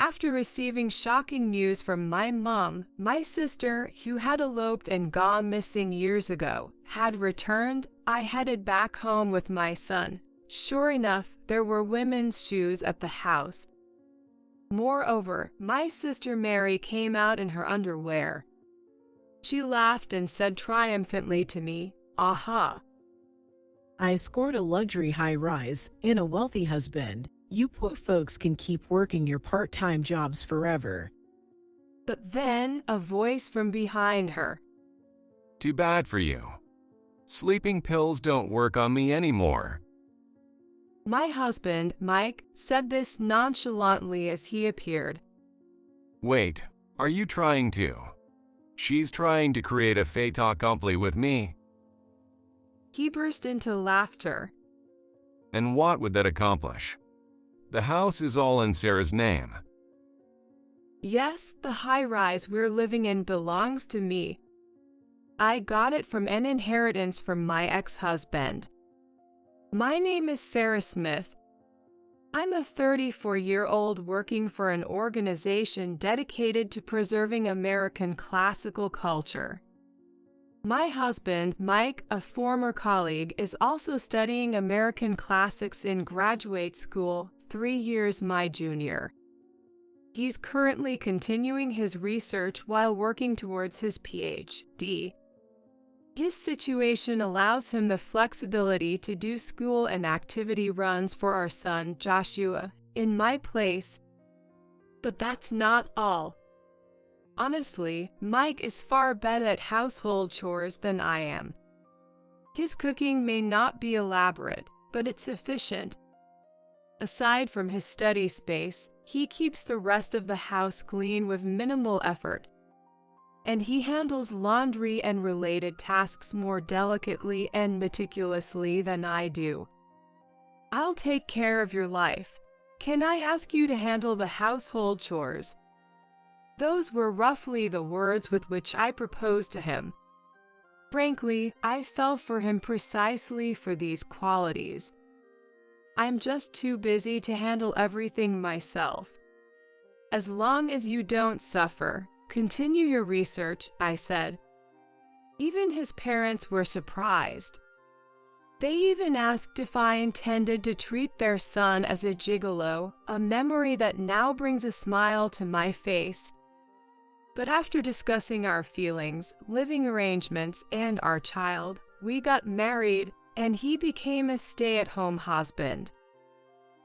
After receiving shocking news from my mom, my sister, who had eloped and gone missing years ago, had returned, I headed back home with my son. Sure enough, there were women's shoes at the house. Moreover, my sister Mary came out in her underwear. She laughed and said triumphantly to me, "Aha! I scored a luxury high-rise and a wealthy husband. You poor folks can keep working your part-time jobs forever." But then, a voice from behind her. Too bad for you. Sleeping pills don't work on me anymore. My husband, Mike, said this nonchalantly as he appeared. Wait, are you trying to? She's trying to create a fait accompli with me. He burst into laughter. And what would that accomplish? The house is all in Sarah's name. Yes, the high-rise we're living in belongs to me. I got it from an inheritance from my ex-husband. My name is Sarah Smith. I'm a 34-year-old working for an organization dedicated to preserving American classical culture. My husband, Mike, a former colleague, is also studying American classics in graduate school, 3 years my junior. He's currently continuing his research while working towards his PhD. His situation allows him the flexibility to do school and activity runs for our son, Joshua, in my place. But that's not all. Honestly, Mike is far better at household chores than I am. His cooking may not be elaborate, but it's efficient. Aside from his study space, he keeps the rest of the house clean with minimal effort. And he handles laundry and related tasks more delicately and meticulously than I do. I'll take care of your life. Can I ask you to handle the household chores? Those were roughly the words with which I proposed to him. Frankly, I fell for him precisely for these qualities. I'm just too busy to handle everything myself. As long as you don't suffer, continue your research, I said. Even his parents were surprised. They even asked if I intended to treat their son as a gigolo, a memory that now brings a smile to my face. But after discussing our feelings, living arrangements, and our child, we got married, and he became a stay-at-home husband.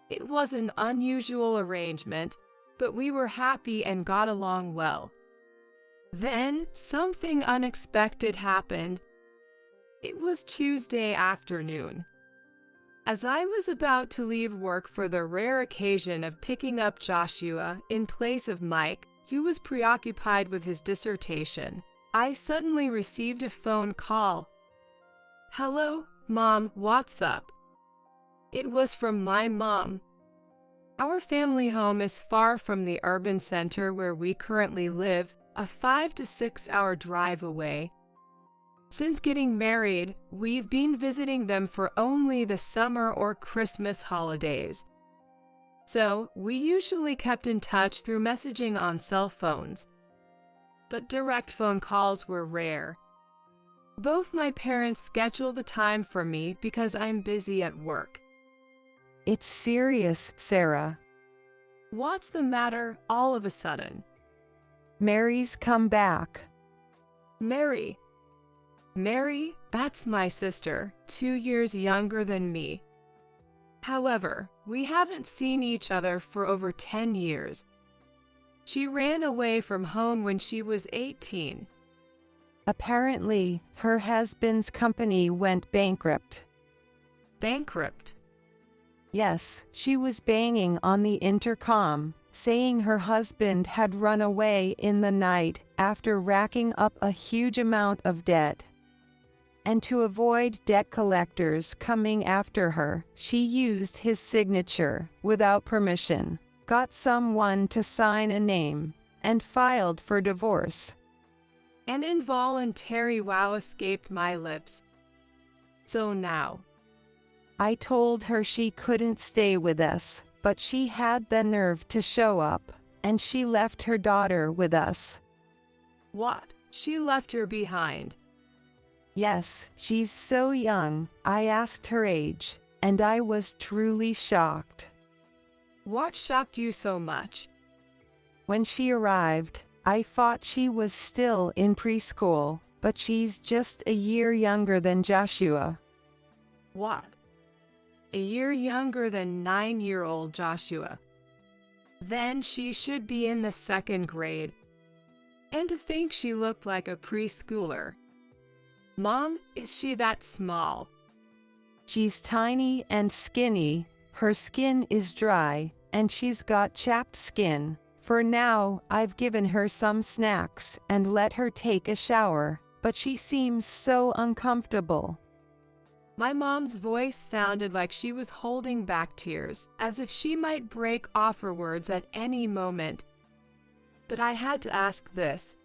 It was an unusual arrangement, but we were happy and got along well. Then, something unexpected happened. It was Tuesday afternoon. As I was about to leave work for the rare occasion of picking up Joshua in place of Mike, who was preoccupied with his dissertation, I suddenly received a phone call. "Hello, Mom, what's up?" It was from my mom. Our family home is far from the urban center where we currently live, a 5 to 6 hour drive away. Since getting married, we've been visiting them for only the summer or Christmas holidays. So, we usually kept in touch through messaging on cell phones. But direct phone calls were rare. Both my parents schedule the time for me because I'm busy at work. It's serious, Sarah. What's the matter all of a sudden? Mary's come back. Mary? Mary, that's my sister, 2 years younger than me. However, we haven't seen each other for over 10 years. She ran away from home when she was 18. Apparently, her husband's company went bankrupt. Bankrupt? Yes, she was banging on the intercom, saying her husband had run away in the night after racking up a huge amount of debt. And to avoid debt collectors coming after her, she used his signature without permission, got someone to sign a name, and filed for divorce. An involuntary wow escaped my lips. So now. I told her she couldn't stay with us, but she had the nerve to show up, and she left her daughter with us. What? She left her behind? Yes, she's so young. I asked her age, and I was truly shocked. What shocked you so much? When she arrived, I thought she was still in preschool, but she's just a year younger than Joshua. What? A year younger than 9-year-old Joshua. Then she should be in the 2nd grade. And to think she looked like a preschooler. Mom, is she that small? She's tiny and skinny, her skin is dry, and she's got chapped skin. For now, I've given her some snacks and let her take a shower, but she seems so uncomfortable. My mom's voice sounded like she was holding back tears, as if she might break off her words at any moment. But I had to ask this.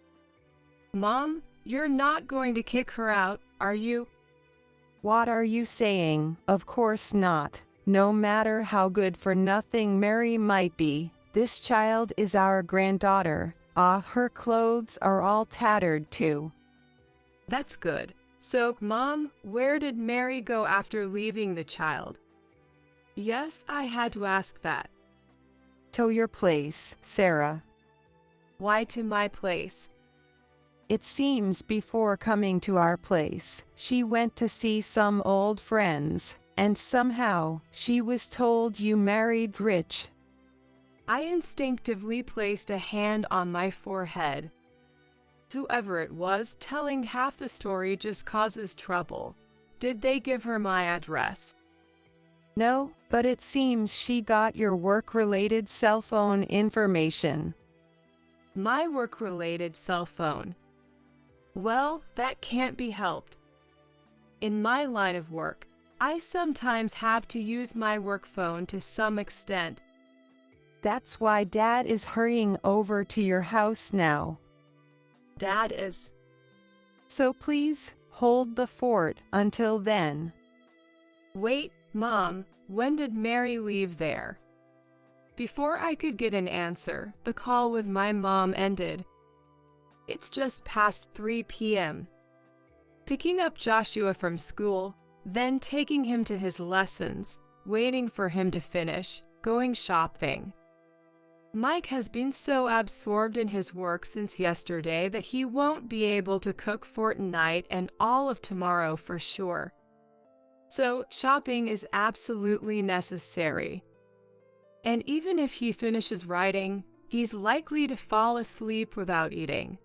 Mom, you're not going to kick her out, are you? What are you saying? Of course not. No matter how good for nothing Mary might be, this child is our granddaughter. Her clothes are all tattered too. That's good. So, Mom, where did Mary go after leaving the child? Yes, I had to ask that. To your place, Sarah. Why to my place? It seems before coming to our place, she went to see some old friends, and somehow she was told you married rich. I instinctively placed a hand on my forehead. Whoever it was, telling half the story just causes trouble. Did they give her my address? No, but it seems she got your work-related cell phone information. My work-related cell phone. Well, that can't be helped. In my line of work, I sometimes have to use my work phone to some extent. That's why Dad is hurrying over to your house now. Dad is. So please, hold the fort until then. Wait, Mom, when did Mary leave there? Before I could get an answer, the call with my mom ended. It's just past 3 p.m. Picking up Joshua from school, then taking him to his lessons, waiting for him to finish, going shopping. Mike has been so absorbed in his work since yesterday that he won't be able to cook for tonight and all of tomorrow for sure. So shopping is absolutely necessary. And even if he finishes writing, he's likely to fall asleep without eating.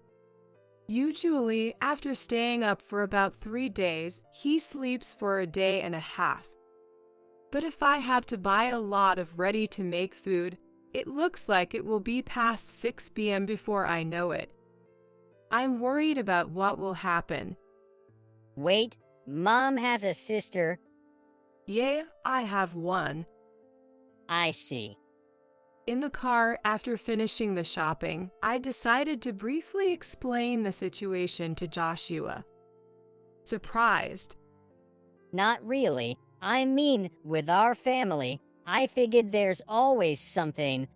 Usually, after staying up for about 3 days, he sleeps for a day and a half. But if I have to buy a lot of ready-to-make food, it looks like it will be past 6 p.m. before I know it. I'm worried about what will happen. Wait, Mom has a sister. Yeah, I have one. I see. In the car, after finishing the shopping, I decided to briefly explain the situation to Joshua. Surprised. Not really. I mean, with our family, I figured there's always something.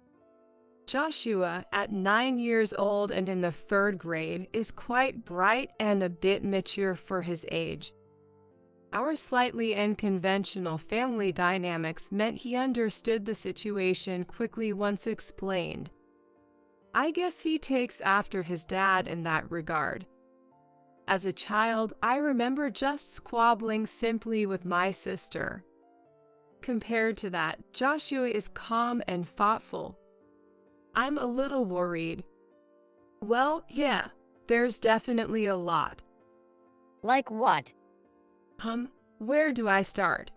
Joshua, at 9 years old and in the 3rd grade, is quite bright and a bit mature for his age. Our slightly unconventional family dynamics meant he understood the situation quickly once explained. I guess he takes after his dad in that regard. As a child, I remember just squabbling simply with my sister. Compared to that, Joshua is calm and thoughtful. I'm a little worried. Well, yeah, there's definitely a lot. Like what? Where do I start?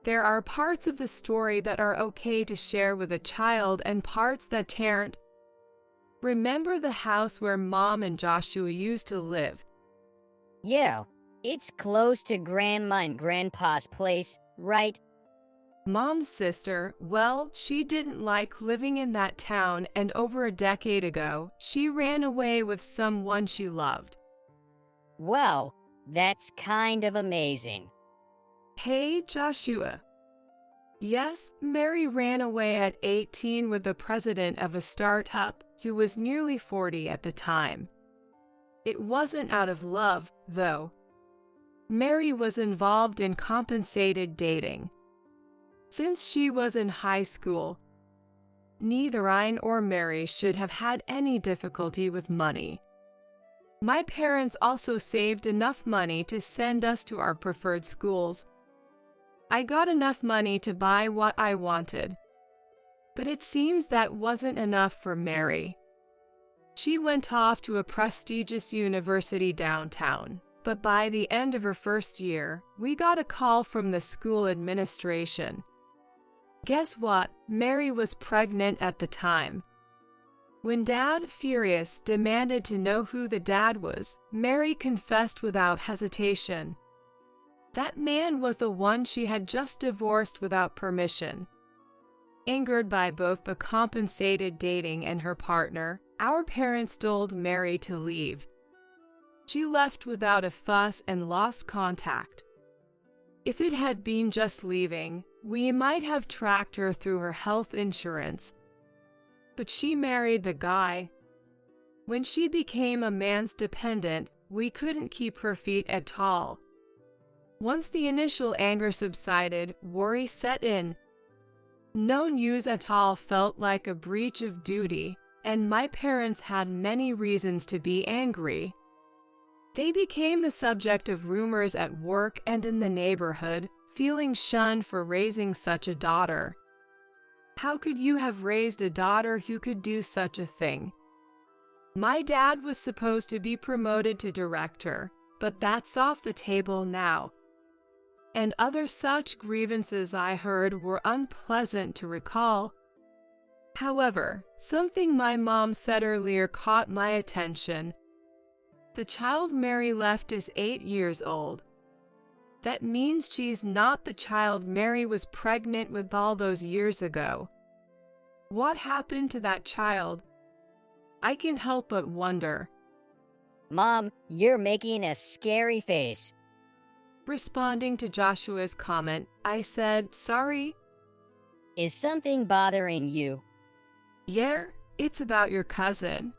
There are parts of the story that are okay to share with a child and parts that aren't. Remember the house where Mom and Joshua used to live? Yeah, it's close to Grandma and Grandpa's place, right? Mom's sister, well, she didn't like living in that town, and over a decade ago, she ran away with someone she loved. Wow, that's kind of amazing. Hey, Joshua. Yes, Mary ran away at 18 with the president of a startup who was nearly 40 at the time. It wasn't out of love, though. Mary was involved in compensated dating. Since she was in high school, neither I nor Mary should have had any difficulty with money. My parents also saved enough money to send us to our preferred schools. I got enough money to buy what I wanted. But it seems that wasn't enough for Mary. She went off to a prestigious university downtown, but by the end of her first year, we got a call from the school administration. Guess what? Mary was pregnant at the time. When Dad, furious, demanded to know who the dad was, Mary confessed without hesitation. That man was the one she had just divorced without permission. Angered by both the compensated dating and her partner, our parents told Mary to leave. She left without a fuss and lost contact. If it had been just leaving, we might have tracked her through her health insurance. But she married the guy. When she became a man's dependent, we couldn't keep her feet at all. Once the initial anger subsided, worry set in. No news at all felt like a breach of duty, and my parents had many reasons to be angry. They became the subject of rumors at work and in the neighborhood, feeling shunned for raising such a daughter. How could you have raised a daughter who could do such a thing? My dad was supposed to be promoted to director, but that's off the table now. And other such grievances I heard were unpleasant to recall. However, something my mom said earlier caught my attention. The child Mary left is 8 years old. That means she's not the child Mary was pregnant with all those years ago. What happened to that child? I can't help but wonder. Mom, you're making a scary face. Responding to Joshua's comment, I said, sorry. Is something bothering you? Yeah, it's about your cousin.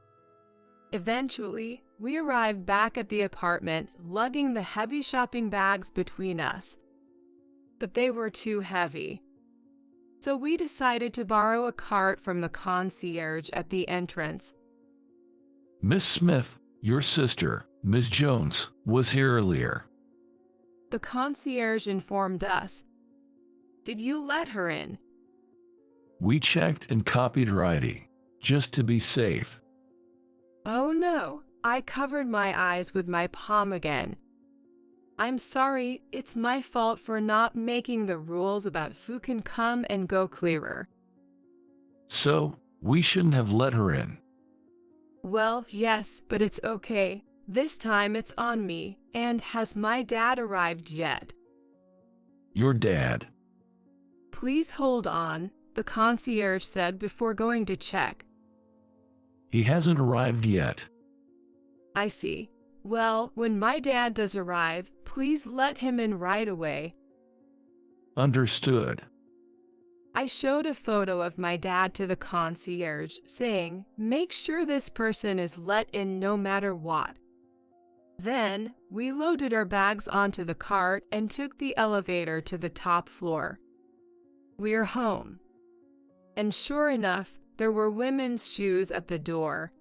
Eventually, we arrived back at the apartment, lugging the heavy shopping bags between us. But they were too heavy. So we decided to borrow a cart from the concierge at the entrance. Miss Smith, your sister, Miss Jones, was here earlier. The concierge informed us. Did you let her in? We checked and copied her ID, just to be safe. Oh no, I covered my eyes with my palm again. I'm sorry, it's my fault for not making the rules about who can come and go clearer. So, we shouldn't have let her in. Well, yes, but it's okay. This time it's on me, and has my dad arrived yet? Your dad. Please hold on, the concierge said before going to check. He hasn't arrived yet. I see. Well, when my dad does arrive, please let him in right away. Understood. I showed a photo of my dad to the concierge, saying, make sure this person is let in no matter what. Then, we loaded our bags onto the cart and took the elevator to the top floor. We're home. And sure enough, there were women's shoes at the door.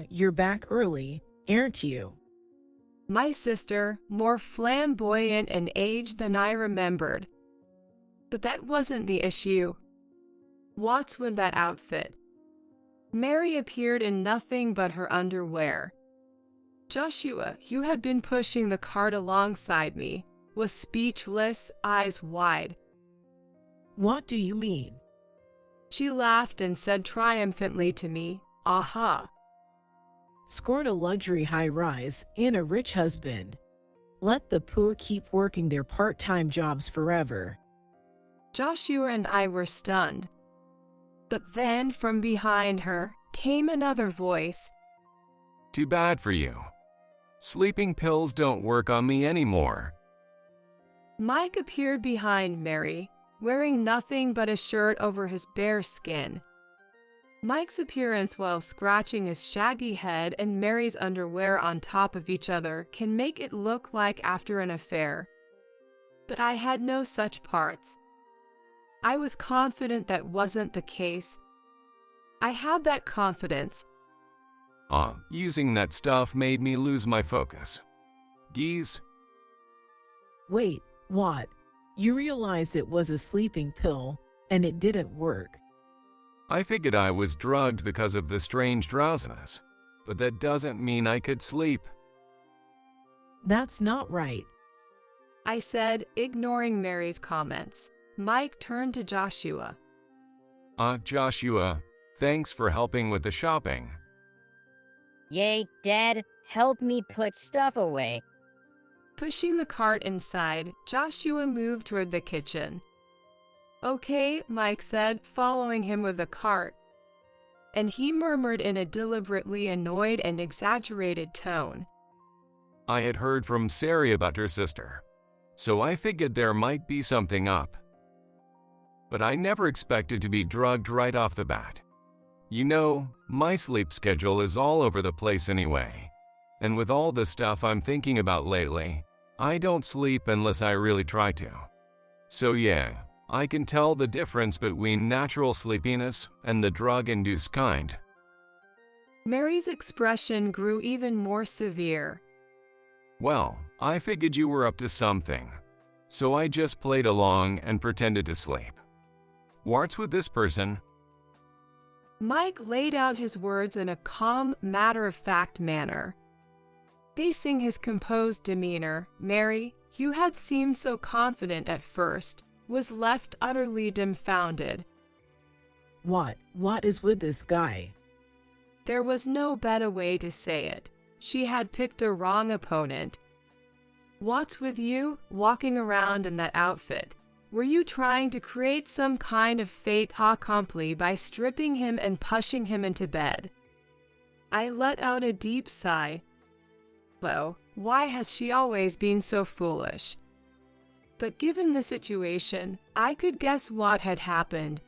You're back early, aren't you? My sister, more flamboyant and aged than I remembered. But that wasn't the issue. What's with that outfit? Mary appeared in nothing but her underwear. Joshua, who had been pushing the cart alongside me, was speechless, eyes wide. What do you mean? She laughed and said triumphantly to me, aha. Scored a luxury high-rise and a rich husband. Let the poor keep working their part-time jobs forever. Joshua and I were stunned. But then from behind her came another voice. Too bad for you. Sleeping pills don't work on me anymore. Mike appeared behind Mary, wearing nothing but a shirt over his bare skin. Mike's appearance while scratching his shaggy head and Mary's underwear on top of each other can make it look like after an affair. But I had no such parts. I was confident that wasn't the case. I had that confidence. Using that stuff made me lose my focus. Geez. Wait, what? You realized it was a sleeping pill, and it didn't work. I figured I was drugged because of the strange drowsiness, but that doesn't mean I could sleep. That's not right. I said, ignoring Mary's comments. Mike turned to Joshua. Joshua, thanks for helping with the shopping. Yay, Dad, help me put stuff away. Pushing the cart inside, Joshua moved toward the kitchen. Okay, Mike said, following him with the cart. And he murmured in a deliberately annoyed and exaggerated tone. I had heard from Sari about her sister, so I figured there might be something up. But I never expected to be drugged right off the bat. You know, my sleep schedule is all over the place anyway. And with all the stuff I'm thinking about lately, I don't sleep unless I really try to. So yeah, I can tell the difference between natural sleepiness and the drug-induced kind. Mary's expression grew even more severe. Well, I figured you were up to something, so I just played along and pretended to sleep. What's with this person? Mike laid out his words in a calm, matter-of-fact manner. Facing his composed demeanor, Mary, who had seemed so confident at first, was left utterly dumbfounded. What is with this guy? There was no better way to say it. She had picked a wrong opponent. What's with you, walking around in that outfit? Were you trying to create some kind of fait accompli by stripping him and pushing him into bed? I let out a deep sigh. Well, why has she always been so foolish? But given the situation, I could guess what had happened.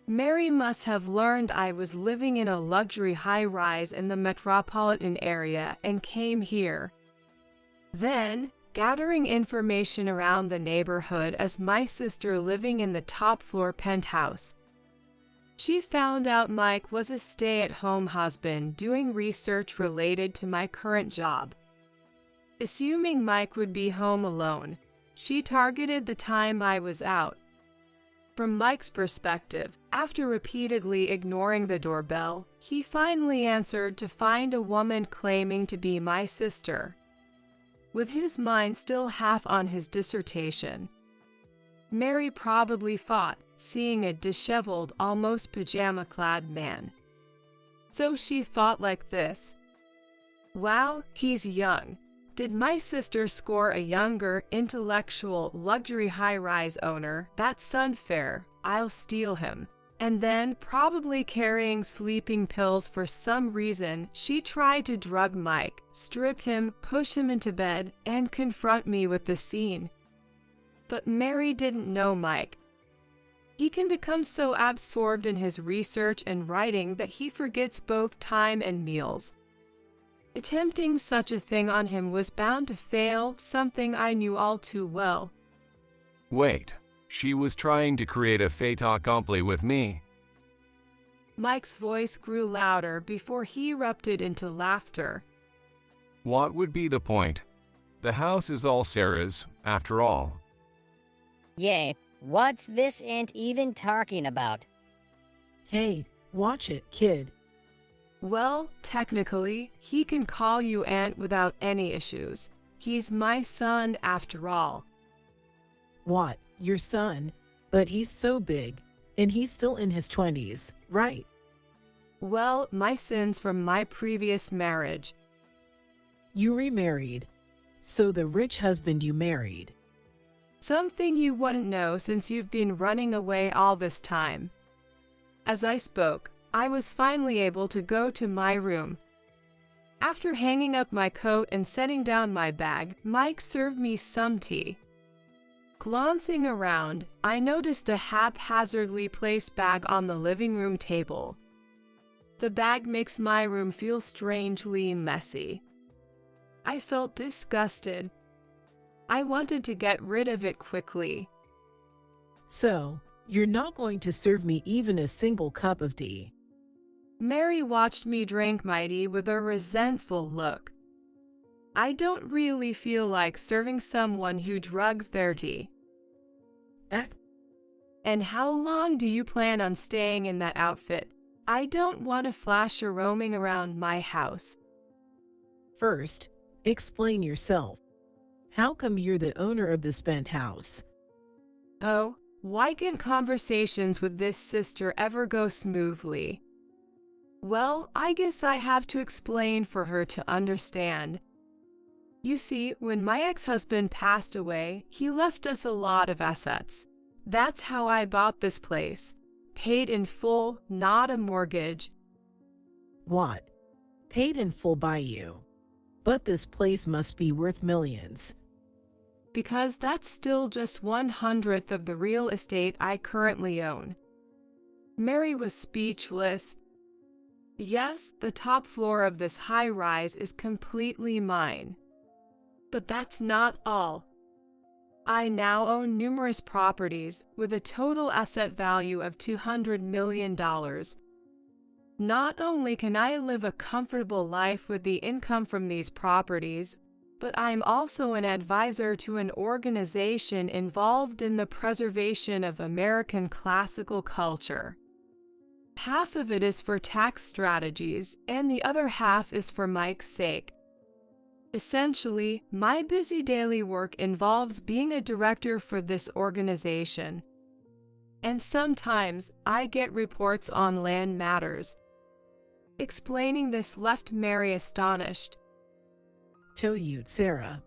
Mary must have learned I was living in a luxury high-rise in the metropolitan area and came here. Then, gathering information around the neighborhood as my sister living in the top-floor penthouse, she found out Mike was a stay-at-home husband doing research related to my current job. Assuming Mike would be home alone, she targeted the time I was out. From Mike's perspective, after repeatedly ignoring the doorbell, he finally answered to find a woman claiming to be my sister. With his mind still half on his dissertation, Mary probably thought, seeing a disheveled, almost pajama-clad man. So she thought like this. Wow, he's young. Did my sister score a younger, intellectual, luxury high-rise owner? That's unfair. I'll steal him. And then, probably carrying sleeping pills for some reason, she tried to drug Mike, strip him, push him into bed, and confront me with the scene. But Mary didn't know Mike. He can become so absorbed in his research and writing that he forgets both time and meals. Attempting such a thing on him was bound to fail, something I knew all too well. Wait, she was trying to create a fait accompli with me. Mike's voice grew louder before he erupted into laughter. What would be the point? The house is all Sarah's, after all. Yay, what's this aunt even talking about? Hey, watch it, kid. Well, technically, he can call you aunt without any issues. He's my son after all. What, your son? But he's so big, and he's still in his 20s, right? Well, my sins from my previous marriage. You remarried. So the rich husband you married. Something you wouldn't know since you've been running away all this time. As I spoke, I was finally able to go to my room. After hanging up my coat and setting down my bag, Mike served me some tea. Glancing around, I noticed a haphazardly placed bag on the living room table. The bag makes my room feel strangely messy. I felt disgusted. I wanted to get rid of it quickly. So, you're not going to serve me even a single cup of tea? Mary watched me drink my tea with a resentful look. I don't really feel like serving someone who drugs their tea. And how long do you plan on staying in that outfit? I don't want a flasher roaming around my house. First, explain yourself. How come you're the owner of this penthouse? Oh, why can't conversations with this sister ever go smoothly? Well, I guess I have to explain for her to understand. You see, when my ex-husband passed away, he left us a lot of assets. That's how I bought this place. Paid in full, not a mortgage. What? Paid in full by you? But this place must be worth millions. Because that's still just 1/100th of the real estate I currently own. Mary was speechless. Yes, the top floor of this high-rise is completely mine. But that's not all. I now own numerous properties with a total asset value of $200 million. Not only can I live a comfortable life with the income from these properties, but I'm also an advisor to an organization involved in the preservation of American classical culture. Half of it is for tax strategies, and the other half is for Mike's sake. Essentially, my busy daily work involves being a director for this organization. And sometimes I get reports on land matters. Explaining this left Mary astonished. To you, Sarah.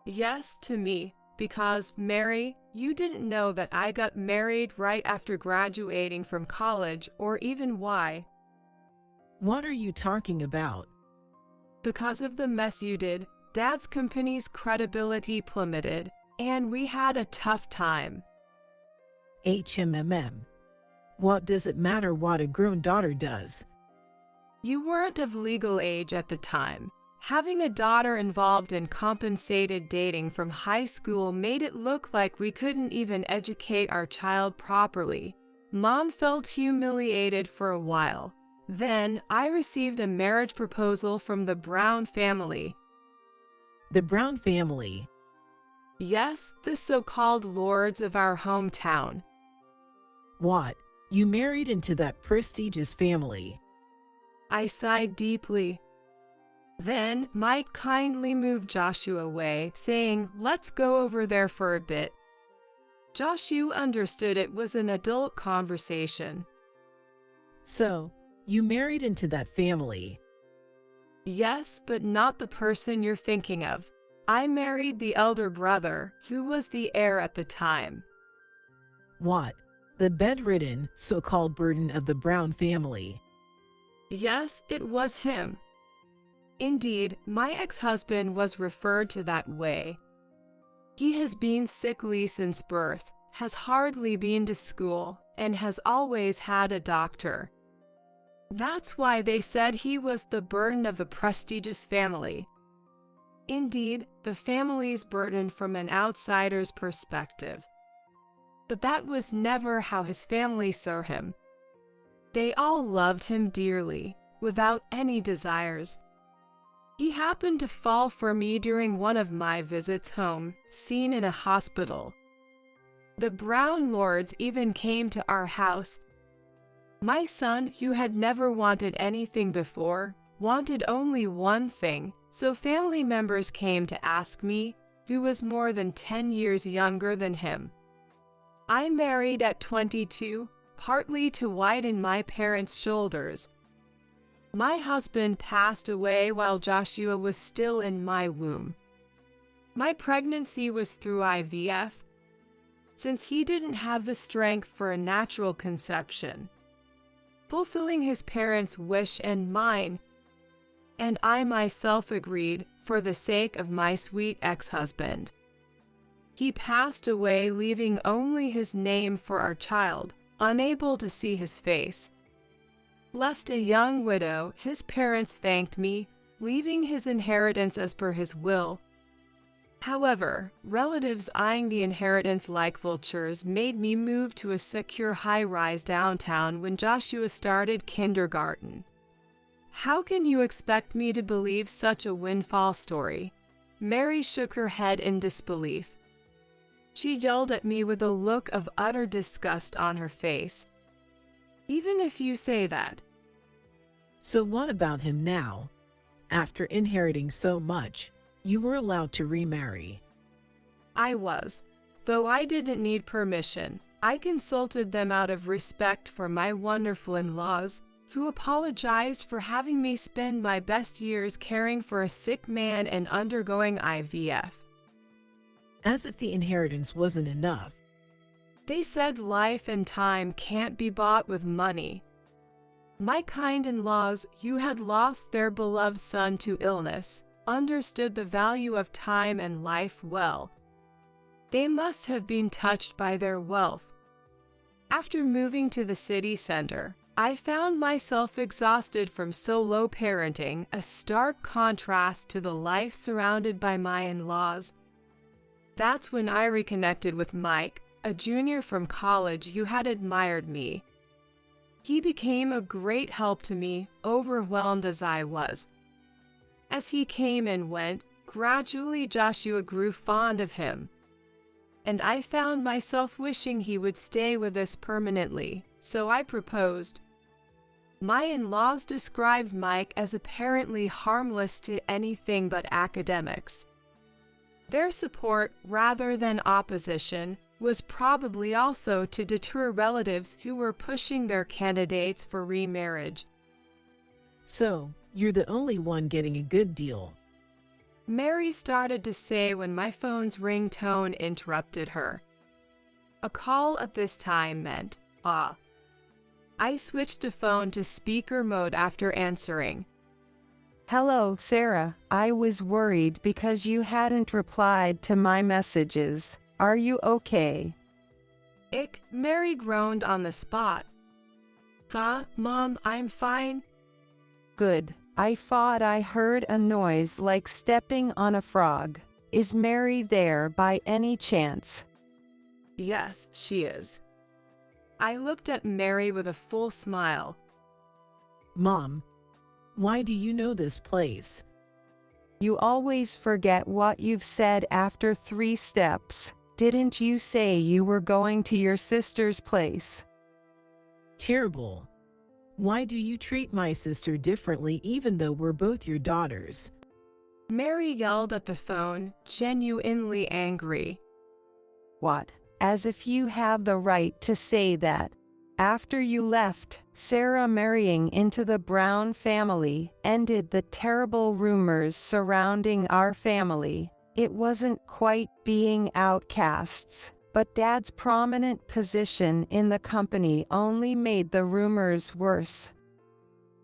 Yes, to me, because, Mary, you didn't know that I got married right after graduating from college, or even why. What are you talking about? Because of the mess you did, Dad's company's credibility plummeted, and we had a tough time. HMMM. What does it matter what a grown daughter does? You weren't of legal age at the time. Having a daughter involved in compensated dating from high school made it look like we couldn't even educate our child properly. Mom felt humiliated for a while. Then, I received a marriage proposal from the Brown family. The Brown family? Yes, the so-called lords of our hometown. What? You married into that prestigious family? I sighed deeply. Then, Mike kindly moved Joshua away, saying, "Let's go over there for a bit." Joshua understood it was an adult conversation. So, you married into that family? Yes, but not the person you're thinking of. I married the elder brother, who was the heir at the time. What? The bedridden, so-called burden of the Brown family? Yes, it was him. Indeed, my ex-husband was referred to that way. He has been sickly since birth, has hardly been to school, and has always had a doctor. That's why they said he was the burden of the prestigious family. Indeed, the family's burden from an outsider's perspective. But that was never how his family saw him. They all loved him dearly, without any desires. He happened to fall for me during one of my visits home, seen in a hospital. The Brown lords even came to our house. My son, who had never wanted anything before, wanted only one thing, so family members came to ask me, who was more than 10 years younger than him. I married at 22, partly to widen my parents' shoulders. My husband passed away while Joshua was still in my womb. My pregnancy was through IVF, since he didn't have the strength for a natural conception, fulfilling his parents' wish and mine, and I myself agreed for the sake of my sweet ex-husband. He passed away, leaving only his name for our child, unable to see his face. Left a young widow, his parents thanked me, leaving his inheritance as per his will. However, relatives eyeing the inheritance like vultures made me move to a secure high-rise downtown when Joshua started kindergarten. How can you expect me to believe such a windfall story? Mary shook her head in disbelief. She yelled at me with a look of utter disgust on her face. Even if you say that. So what about him now? After inheriting so much, you were allowed to remarry. I was. Though I didn't need permission, I consulted them out of respect for my wonderful in-laws, who apologized for having me spend my best years caring for a sick man and undergoing IVF. As if the inheritance wasn't enough. They said life and time can't be bought with money. My kind in-laws, who had lost their beloved son to illness, understood the value of time and life well. They must have been touched by their wealth. After moving to the city center, I found myself exhausted from solo parenting, a stark contrast to the life surrounded by my in-laws. That's when I reconnected with Mike, a junior from college who had admired me. He became a great help to me, overwhelmed as I was. As he came and went, gradually Joshua grew fond of him. And I found myself wishing he would stay with us permanently, so I proposed. My in-laws described Mike as apparently harmless to anything but academics. Their support, rather than opposition, was probably also to deter relatives who were pushing their candidates for remarriage. So, you're the only one getting a good deal. Mary started to say when my phone's ringtone interrupted her. A call at this time meant, I switched the phone to speaker mode after answering. Hello, Sarah. I was worried because you hadn't replied to my messages. Are you okay? Mary groaned on the spot. Mom, I'm fine. Good. I thought I heard a noise like stepping on a frog. Is Mary there by any chance? Yes, she is. I looked at Mary with a full smile. Mom, why do you know this place? You always forget what you've said after 3 steps. Didn't you say you were going to your sister's place? Terrible. Why do you treat my sister differently even though we're both your daughters? Mary yelled at the phone, genuinely angry. What? As if you have the right to say that. After you left, Sarah marrying into the Brown family ended the terrible rumors surrounding our family. It wasn't quite being outcasts, but Dad's prominent position in the company only made the rumors worse.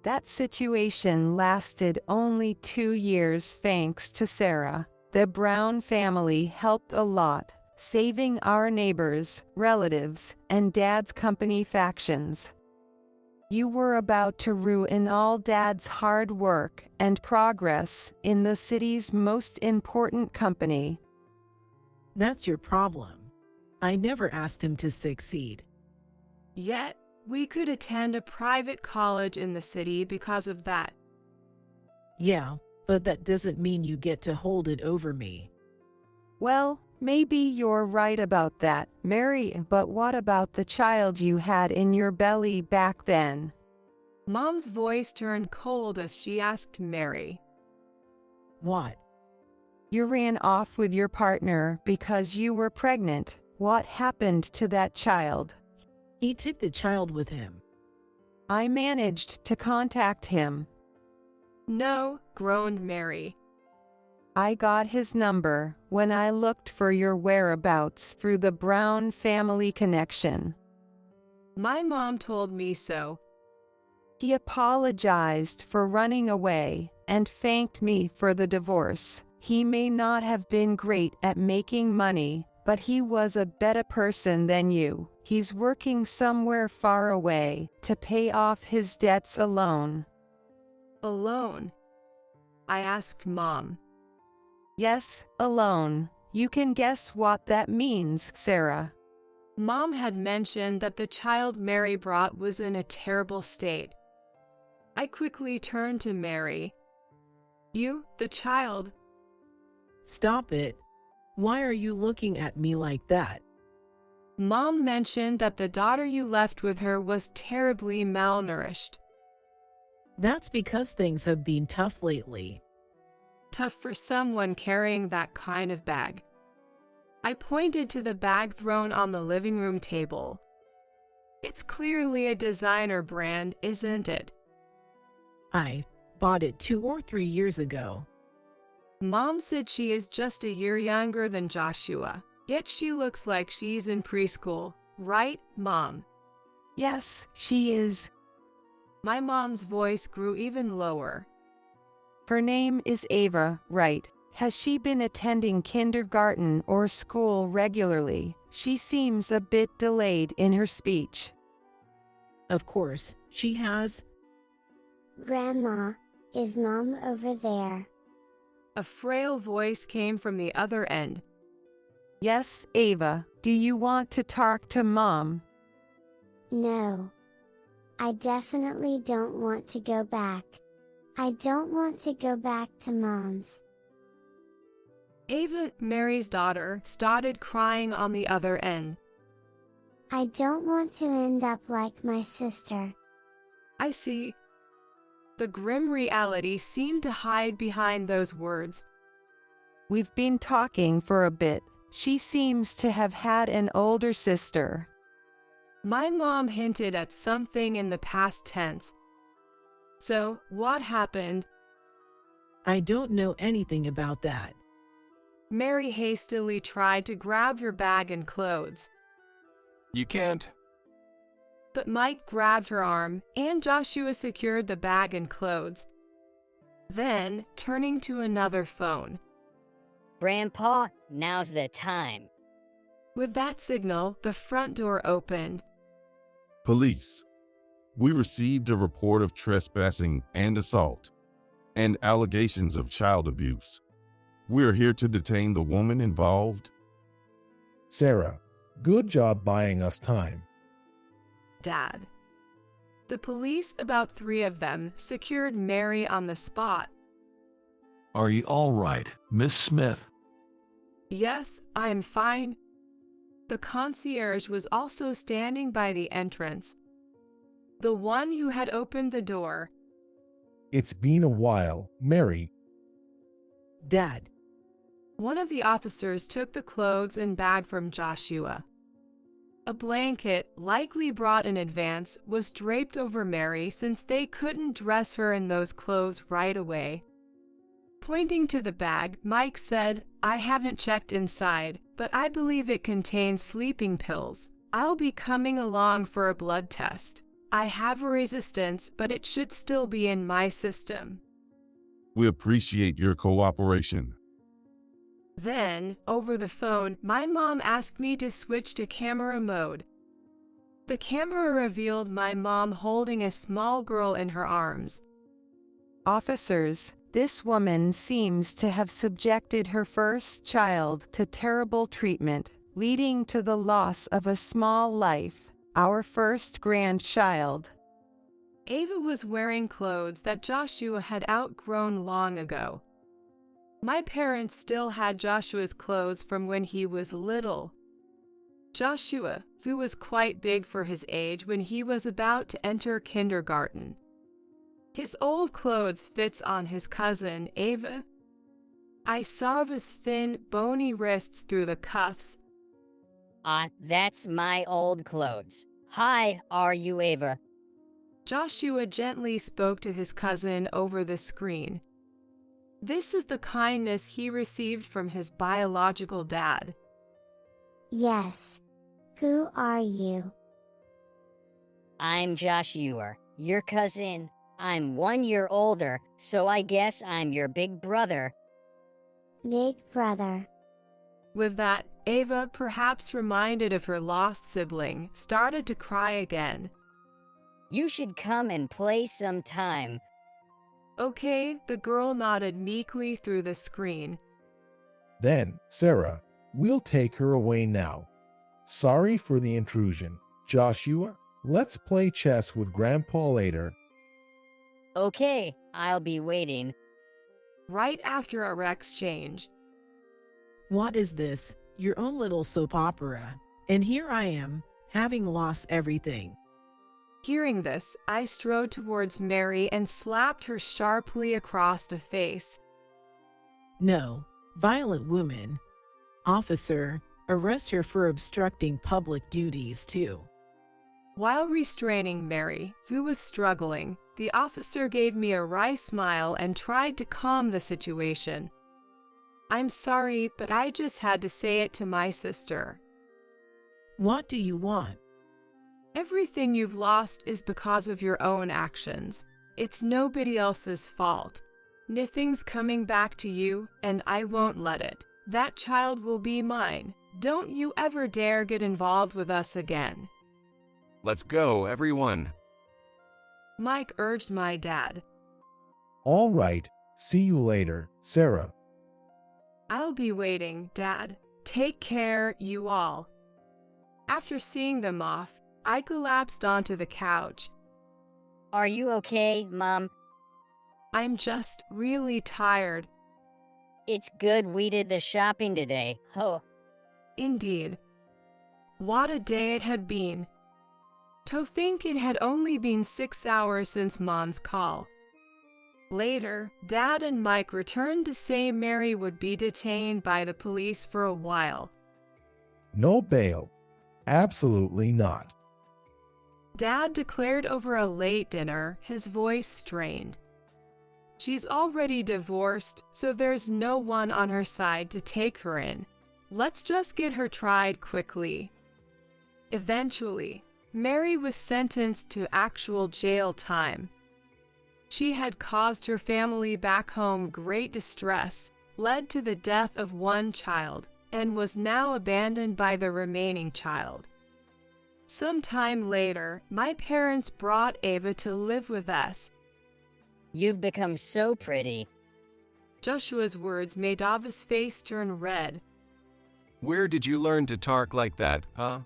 That situation lasted only 2 years thanks to Sarah. The Brown family helped a lot, saving our neighbors, relatives, and Dad's company factions. You were about to ruin all Dad's hard work and progress in the city's most important company. That's your problem. I never asked him to succeed. Yet, we could attend a private college in the city because of that. Yeah, but that doesn't mean you get to hold it over me. Well, maybe you're right about that, Mary, but what about the child you had in your belly back then? Mom's voice turned cold as she asked Mary. What? You ran off with your partner because you were pregnant. What happened to that child? He took the child with him. I managed to contact him. No, groaned Mary. I got his number when I looked for your whereabouts through the Brown family connection. My mom told me so. He apologized for running away and thanked me for the divorce. He may not have been great at making money, but he was a better person than you. He's working somewhere far away to pay off his debts alone. Alone? I asked Mom. Yes, alone. You can guess what that means, Sarah. Mom had mentioned that the child Mary brought was in a terrible state. I quickly turned to Mary. You, the child? Stop it. Why are you looking at me like that? Mom mentioned that the daughter you left with her was terribly malnourished. That's because things have been tough lately. Tough for someone carrying that kind of bag. I pointed to the bag thrown on the living room table. It's clearly a designer brand, isn't it? I bought it 2 or 3 years ago. Mom said she is just a year younger than Joshua, yet she looks like she's in preschool, right, Mom? Yes, she is. My mom's voice grew even lower. Her name is Ava, right? Has she been attending kindergarten or school regularly? She seems a bit delayed in her speech. Of course, she has. Grandma, is Mom over there? A frail voice came from the other end. Yes, Ava, do you want to talk to Mom? No. I definitely don't want to go back. I don't want to go back to Mom's. Ava, Mary's daughter, started crying on the other end. I don't want to end up like my sister. I see. The grim reality seemed to hide behind those words. We've been talking for a bit. She seems to have had an older sister. My mom hinted at something in the past tense. So, what happened? I don't know anything about that. Mary hastily tried to grab her bag and clothes. You can't. But Mike grabbed her arm, and Joshua secured the bag and clothes. Then, turning to another phone. Grandpa, now's the time. With that signal, the front door opened. Police. We received a report of trespassing and assault, and allegations of child abuse. We are here to detain the woman involved. Sarah, good job buying us time. Dad. The police, about 3 of them, secured Mary on the spot. Are you all right, Miss Smith? Yes, I am fine. The concierge was also standing by the entrance. The one who had opened the door. It's been a while, Mary. Dad. One of the officers took the clothes and bag from Joshua. A blanket, likely brought in advance, was draped over Mary since they couldn't dress her in those clothes right away. Pointing to the bag, Mike said, I haven't checked inside, but I believe it contains sleeping pills. I'll be coming along for a blood test. I have a resistance, but it should still be in my system. We appreciate your cooperation. Then, over the phone, my mom asked me to switch to camera mode. The camera revealed my mom holding a small girl in her arms. Officers, this woman seems to have subjected her first child to terrible treatment, leading to the loss of a small life, our first grandchild. Ava was wearing clothes that Joshua had outgrown long ago. My parents still had Joshua's clothes from when he was little. Joshua, who was quite big for his age when he was about to enter kindergarten. His old clothes fits on his cousin, Ava. I saw his thin, bony wrists through the cuffs. That's my old clothes. Hi, are you Ava? Joshua gently spoke to his cousin over the screen. This is the kindness he received from his biological dad. Yes. Who are you? I'm Joshua, your cousin. I'm 1 year older, so I guess I'm your big brother. Big brother. With that, Ava, perhaps reminded of her lost sibling, started to cry again. You should come and play sometime. Okay, the girl nodded meekly through the screen. Then, Sarah, we'll take her away now. Sorry for the intrusion. Joshua, let's play chess with Grandpa later. Okay, I'll be waiting. Right after our exchange. What is this? Your own little soap opera. And here I am, having lost everything. Hearing this, I strode towards Mary and slapped her sharply across the face. No, violent woman. Officer, arrest her for obstructing public duties too. While restraining Mary, who was struggling, the officer gave me a wry smile and tried to calm the situation. I'm sorry, but I just had to say it to my sister. What do you want? Everything you've lost is because of your own actions. It's nobody else's fault. Nothing's coming back to you, and I won't let it. That child will be mine. Don't you ever dare get involved with us again. Let's go, everyone. Mike urged my dad. All right, see you later, Sarah. I'll be waiting, Dad. Take care, you all. After seeing them off, I collapsed onto the couch. Are you okay, Mom? I'm just really tired. It's good we did the shopping today. Oh. Indeed. What a day it had been. To think it had only been 6 hours since Mom's call. Later, Dad and Mike returned to say Mary would be detained by the police for a while. No bail. Absolutely not. Dad declared over a late dinner, his voice strained. She's already divorced, so there's no one on her side to take her in. Let's just get her tried quickly. Eventually, Mary was sentenced to actual jail time. She had caused her family back home great distress, led to the death of one child, and was now abandoned by the remaining child. Sometime later, my parents brought Ava to live with us. You've become so pretty. Joshua's words made Ava's face turn red. Where did you learn to talk like that, huh?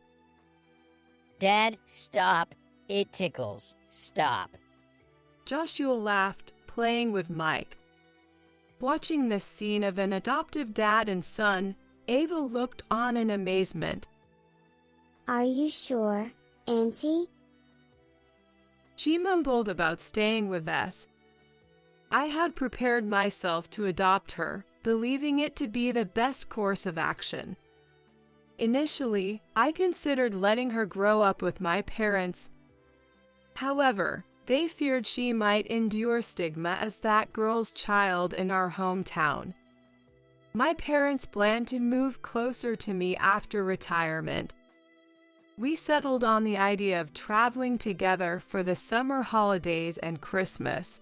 Dad, stop. It tickles. Stop. Joshua laughed, playing with Mike. Watching this scene of an adoptive dad and son, Ava looked on in amazement. Are you sure, Auntie? She mumbled about staying with us. I had prepared myself to adopt her, believing it to be the best course of action. Initially, I considered letting her grow up with my parents. However, they feared she might endure stigma as that girl's child in our hometown. My parents planned to move closer to me after retirement. We settled on the idea of traveling together for the summer holidays and Christmas.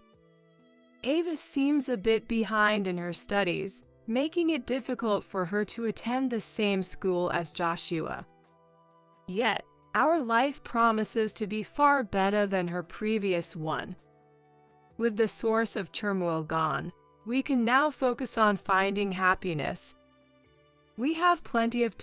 Ava seems a bit behind in her studies, making it difficult for her to attend the same school as Joshua. Yet, our life promises to be far better than her previous one. With the source of turmoil gone, we can now focus on finding happiness. We have plenty of